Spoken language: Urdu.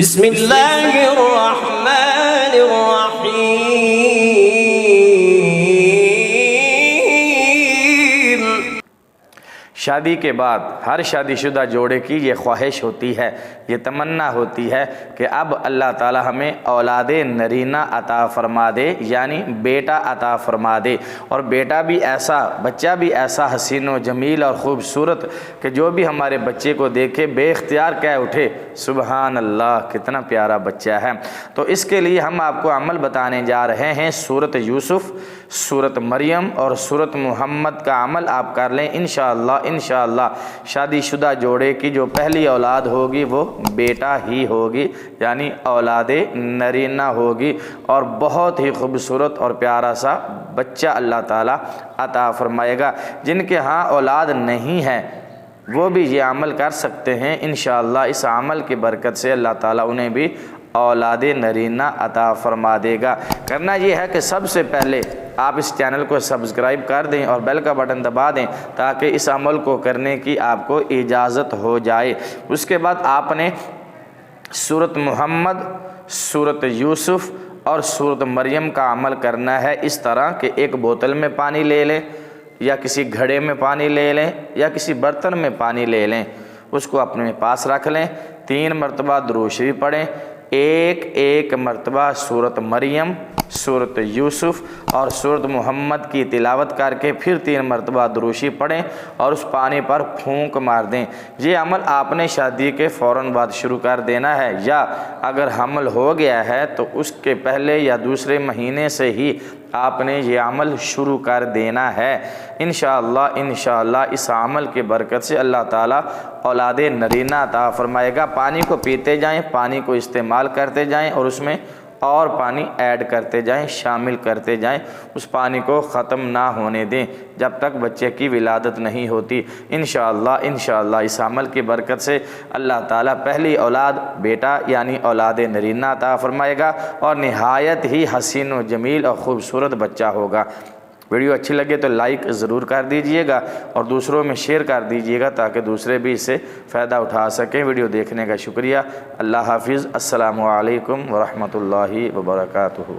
بسم اللہ الرحمن الرحیم۔ شادی کے بعد ہر شادی شدہ جوڑے کی یہ خواہش ہوتی ہے، یہ تمنا ہوتی ہے کہ اب اللہ تعالی ہمیں اولاد نرینہ عطا فرما دے، یعنی بیٹا عطا فرما دے، اور بیٹا بھی ایسا، بچہ بھی ایسا حسین و جمیل اور خوبصورت کہ جو بھی ہمارے بچے کو دیکھے بے اختیار کہہ اٹھے سبحان اللہ کتنا پیارا بچہ ہے۔ تو اس کے لیے ہم آپ کو عمل بتانے جا رہے ہیں۔ سورۃ یوسف، سورۃ مریم اور سورۃ محمد کا عمل آپ کر لیں انشاءاللہ شادی شدہ جوڑے کی جو پہلی اولاد ہوگی وہ بیٹا ہی ہوگی، یعنی اولاد نرینہ ہوگی، اور بہت ہی خوبصورت اور پیارا سا بچہ اللہ تعالیٰ عطا فرمائے گا۔ جن کے ہاں اولاد نہیں ہے وہ بھی یہ عمل کر سکتے ہیں انشاءاللہ۔ اس عمل کی برکت سے اللہ تعالیٰ انہیں بھی اولاد نرینہ عطا فرما دے گا۔ کرنا یہ ہے کہ سب سے پہلے آپ اس چینل کو سبسکرائب کر دیں اور بیل کا بٹن دبا دیں تاکہ اس عمل کو کرنے کی آپ کو اجازت ہو جائے۔ اس کے بعد آپ نے سورۃ محمد، سورۃ یوسف اور سورۃ مریم کا عمل کرنا ہے اس طرح کہ ایک بوتل میں پانی لے لیں یا کسی گھڑے میں پانی لے لیں یا کسی برتن میں پانی لے لیں، اس کو اپنے پاس رکھ لیں، 3 مرتبہ درود شریف پڑھیں، ایک مرتبہ سورۃ مریم، سورۃ یوسف اور سورۃ محمد کی تلاوت کر کے پھر 3 مرتبہ درود شریف پڑھیں اور اس پانی پر پھونک مار دیں۔ یہ عمل آپ نے شادی کے فوراً بعد شروع کر دینا ہے، یا اگر حمل ہو گیا ہے تو اس کے پہلے یا دوسرے مہینے سے ہی آپ نے یہ عمل شروع کر دینا ہے انشاءاللہ۔ اس عمل کی برکت سے اللہ تعالیٰ اولاد نرینہ عطا فرمائے گا۔ پانی کو پیتے جائیں، پانی کو استعمال کرتے جائیں اور اس میں اور پانی ایڈ کرتے جائیں، شامل کرتے جائیں، اس پانی کو ختم نہ ہونے دیں جب تک بچے کی ولادت نہیں ہوتی انشاءاللہ۔ اس عمل کی برکت سے اللہ تعالیٰ پہلی اولاد بیٹا یعنی اولاد نرینہ عطا فرمائے گا اور نہایت ہی حسین و جمیل اور خوبصورت بچہ ہوگا۔ ویڈیو اچھی لگے تو لائک ضرور کر دیجئے گا اور دوسروں میں شیئر کر دیجئے گا تاکہ دوسرے بھی اس سے فائدہ اٹھا سکیں۔ ویڈیو دیکھنے کا شکریہ۔ اللہ حافظ۔ السلام علیکم ورحمۃ اللہ وبرکاتہ۔